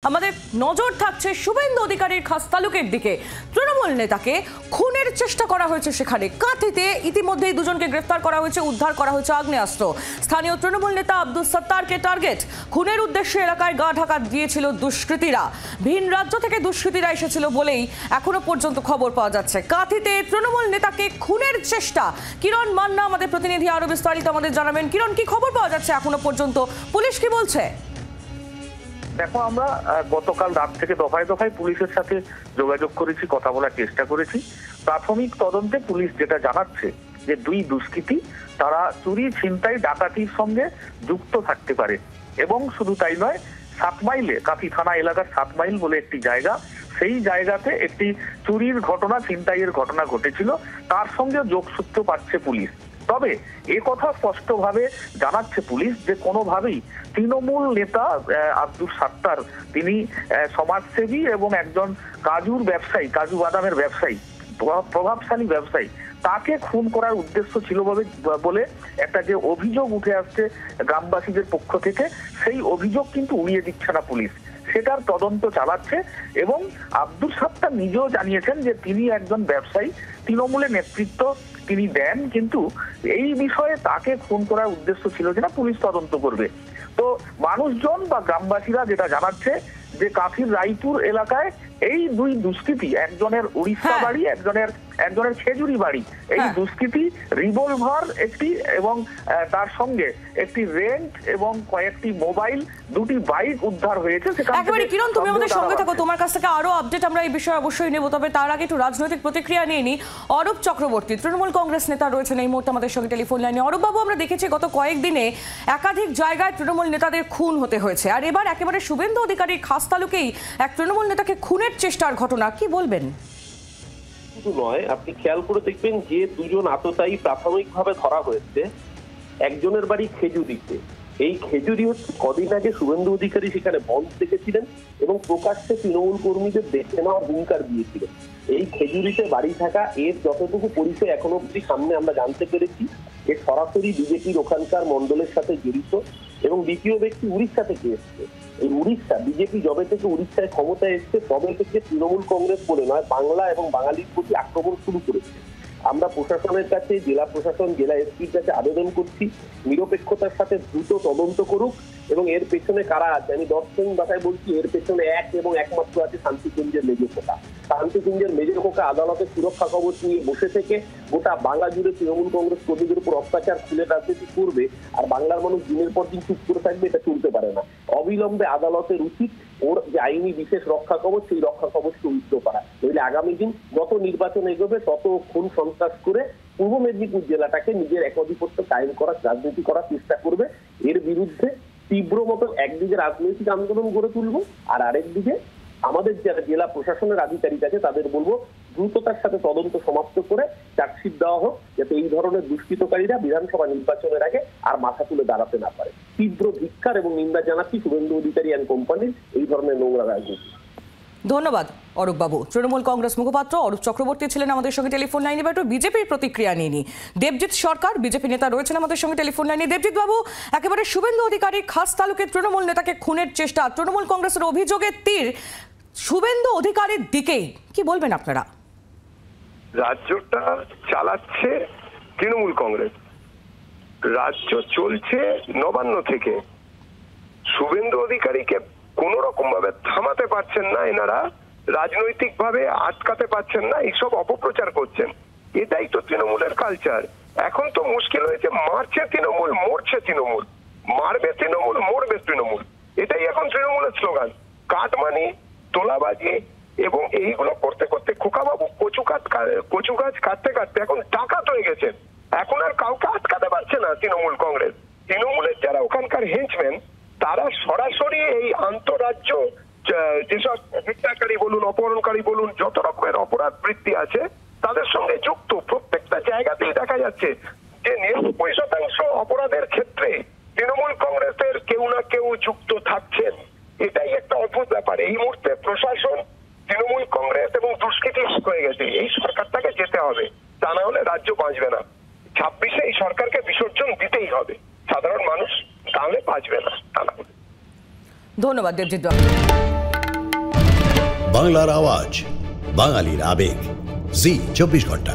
আমাদের নজর থাকছে শুভেন্দু অধিকারীর খাস তালুকের দিকে। তৃণমূল নেতাকে খুনের চেষ্টা করা হয়েছে সেখানে কাঁথিতে। ইতিমধ্যেই দুজনকে গ্রেফতার করা হয়েছে, উদ্ধার করা হয়েছে আগ্নেয়াস্ত্র। স্থানীয় তৃণমূল নেতা আব্দুল সত্তারকে টার্গেট। খুনের উদ্দেশ্যে এলাকায় গা ঢাকা দিয়েছিল দুষ্কৃতীরা। ভিন রাজ্য থেকে দুষ্কৃতীরা এসেছিল বলেই এখনো পর্যন্ত খবর পাওয়া যাচ্ছে। কাঁথিতে তৃণমূল নেতাকে খুনের চেষ্টা। কিরণ মান্না আমাদের প্রতিনিধি আরো বিস্তারিত আমাদের জানাবেন। কিরণ, কি খবর পাওয়া যাচ্ছে এখনো পর্যন্ত? পুলিশ কি বলছে? দেখো, আমরা গতকাল রাত থেকে দফায় দফায় পুলিশের সাথে যোগাযোগ করেছি, কথা বলার চেষ্টা করেছি। প্রাথমিক তদন্তে পুলিশ যেটা জানাচ্ছে যে দুই দুষ্কৃতী তারা চুরি, ছিনতাই, ডাকাতির সঙ্গে যুক্ত থাকতে পারে। এবং শুধু তাই নয়, 7 মাইলে কাঁথি থানা এলাকার 7 মাইল বলে একটি জায়গা, সেই জায়গাতে একটি চুরির ঘটনা, ছিনতাইয়ের ঘটনা ঘটেছিল, তার সঙ্গে যোগসূত্র পাচ্ছে পুলিশ। তবে এ কথা স্পষ্টভাবে জানাচ্ছে পুলিশ যে কোনোভাবেই তৃণমূল নেতা আব্দুল সত্তার, তিনি সমাজসেবী এবং একজন কাজুর ব্যবসায়ী, কাজু বাদামের ব্যবসায়ী, প্রভাবশালী ব্যবসায়ী, তাকে খুন করার উদ্দেশ্য ছিল বলে একটা যে অভিযোগ উঠে আসছে গ্রামবাসীদের পক্ষ থেকে, সেই অভিযোগ কিন্তু উড়িয়ে দিচ্ছে না পুলিশ, সেটার তদন্ত চালাচ্ছে। এবং আব্দুল সত্তার নিজেও জানিয়েছেন যে তিনি একজন ব্যবসায়ী, তৃণমূলের নেতৃত্ব তিনি দেন, কিন্তু এই বিষয়ে তাকে খুন করার উদ্দেশ্য ছিল কিনা পুলিশ তদন্ত করবে। তো মানুষজন বা গ্রামবাসীরা যেটা জানাচ্ছে যে কাঁথির রায়পুর এলাকায় এই দুই দুষ্কৃতী, একজনের উড়িষ্যা বাড়ি, একজনের খেজুরি বাড়ি, এই দুষ্কৃতী রিভলভার একটি এবং তার সঙ্গে একটি রেন্ট এবং কয়েকটি মোবাইল, 2টি বাইক উদ্ধার হয়েছে। একেবারে কিরণ, তুমি আমাদের সঙ্গে থাকো, তোমার কাছ থেকে আরো আপডেট আমরা এই বিষয়ে অবশ্যই নেব। তবে তার আগে একটু রাজনৈতিক প্রতিক্রিয়া নিয়ে নি। অরূপ চক্রবর্তী, তৃণমূল কংগ্রেস নেতা, রয়েছেন এই মুহূর্তে আমাদের সঙ্গে টেলিফোন লাইনে। অরূপ বাবু, আমরা দেখেছি গত কয়েকদিনে একাধিক জায়গায় তৃণমূল নেতাদের খুন হতে হয়েছে, আর এবার একেবারে শুভেন্দু অধিকারীর খাস তালুকেই এক তৃণমূল নেতাকে খুনের চেষ্টার ঘটনা, কি বলবেন? শুধু নয়, আপনি খেয়াল করে দেখবেন যে দুজন আততায়ী প্রাথমিকভাবে ধরা হয়েছে, একজনের বাড়ি খেজুরিতে। এই খেজুরি হচ্ছে কদিন আগে শুভেন্দু অধিকারী সেখানে বন্ধ দেখেছিলেন এবং প্রকাশ্যে তৃণমূল কর্মীদের দেখে নেওয়ার হুঙ্কার দিয়েছিলেন। এই খেজুরিতে বাড়ি থাকা এর যতটুকু পরিচয় এখনো অব্দি সামনে আমরা জানতে পেরেছি, এ সরাসরি বিজেপির ওখানকার মন্ডলের সাথে জড়িত। এবং দ্বিতীয় ব্যক্তি উড়িষ্যা থেকে এসছে। এই উড়িষ্যা, বিজেপি যবে থেকে উড়িষ্যায় ক্ষমতায় এসছে তবে থেকে তৃণমূল কংগ্রেস বলে নয়, বাংলা এবং বাঙালির প্রতি আক্রমণ শুরু করেছে। আমরা প্রশাসনের কাছে, জেলা প্রশাসন, জেলা এসপির কাছে আবেদন করছি নিরপেক্ষতার সাথে দ্রুত তদন্ত করুক এবং এর পেছনে কারা আছে। আমি দর্শন ভাষায় বলছি, এর পেছনে এক এবং একমাত্র আছে শান্তিকুঞ্জের মেজর খোকা। শান্তিকুঞ্জের মেজর খোকা আদালতে সুরক্ষা কবচ নিয়ে বসে থেকে গোটা বাংলা জুড়ে তৃণমূল কংগ্রেস কর্মীদের উপর অত্যাচার, খুনের রাজনীতি করবে, আর বাংলার মানুষ দিনের পর দিন চুপ করে থাকবে, এটা চলতে পারে না। অবিলম্বে আদালতের উচিত ওর যে আইনি বিশেষ রক্ষা কবচ, সেই রক্ষা কবচকে উদ্ধার করা। নইলে আগামী দিন যত নির্বাচন এগোবে তত খুন সন্ত্রাস করে পূর্ব মেদিনীপুর জেলাটাকে নিজের একাধিপত্য কায়েম করার রাজনীতি করার চেষ্টা করবে। এর বিরুদ্ধে তীব্র মতো একদিকে রাজনৈতিক আন্দোলন গড়ে তুলবো, আর আরেকদিকে আমাদের যারা জেলা প্রশাসনের আধিকারিক আছে তাদের বলবো দ্রুততার সাথে তদন্ত সমাপ্ত করে চার্জশিট দেওয়া হোক, যাতে এই ধরনের দুষ্কৃতকারীরা বিধানসভা নির্বাচনের আগে আর মাথা তুলে দাঁড়াতে না পারে। তীব্র ধিক্কার এবং নিন্দা জানাচ্ছি শুভেন্দু অধিকারী অ্যান্ড কোম্পানির এই ধরনের নোংরা রাজনীতি। ধন্যবাদ অরূপ বাবু। তৃণমূল কংগ্রেস মুখপাত্র অরূপ চক্রবর্তী ছিলেন আমাদের সঙ্গে টেলিফোন লাইনে। একটু বিজেপির প্রতিক্রিয়া নিয়ে নি। দেবজিৎ সরকার, বিজেপি নেতা, রয়েছেন আমাদের সঙ্গে টেলিফোন লাইনে। দেবজিৎ বাবু, একেবারে শুভেন্দু অধিকারী খাস তালুকের তৃণমূল নেতাকে খুনের চেষ্টা, তৃণমূল কংগ্রেসের অভিযোগের তীর শুভেন্দু অধিকারীর দিকেই, কি বলবেন আপনারা? রাজ্যটা চালাচ্ছে তৃণমূল কংগ্রেস, রাজ্য চলছে নবান্ন থেকে। শুভেন্দু অধিকারীকে কোন রকম ভাবে থামাতে পারছেন না এনারা, রাজনৈতিক ভাবে আটকাতে পারছেন না, এইসব অপপ্রচার করছেন। এটাই তো তৃণমূলের কালচার। এখন তো মুশকিল হয়েছে, মারছে তৃণমূল, মরছে তৃণমূল, মারবে তৃণমূল, মরবে তৃণমূল, এটাই এখন তৃণমূলের স্লোগান। কাটমানি, তোলাবাজি এবং এইগুলো করতে করতে খোকাবাবু কচু গাছ কাটতে কাটতে এখন ডাকাত হয়ে গেছেন। এখন আর কাউকে আটকাতে পারছে না তৃণমূল কংগ্রেস। তৃণমূলের যারা ওখানকার হেঞ্চম্যান, তারা সরাসরি এই আন্তঃরাজ্য যেসব হত্যাকারী বলুন, অপহরণকারী বলুন, যত রকমের অপরাধ বৃত্তি আছে তাদের সঙ্গে যুক্ত। প্রত্যেকটা জায়গাতেই দেখা যাচ্ছে যে 90% অপরাধের ক্ষেত্রে তৃণমূল কংগ্রেসের কেউ না কেউ যুক্ত থাকছেন। এটাই একটা অদ্ভুত ব্যাপার। এই মুহূর্তে প্রশাসন, তৃণমূল কংগ্রেস এবং দুষ্কৃতী হয়ে গেছে। এই সরকারটাকে যেতে হবে, তা না হলে রাজ্য বাঁচবে না। 26-এ এই সরকারকে বিসর্জন দিতেই হবে, সাধারণ মানুষ তাহলে বাঁচবে না। তা না হলে। ধন্যবাদ দেবজিৎ বাবু। বাংলার আওয়াজ, বাঙালির আবেগ, জি 24 ঘন্টা।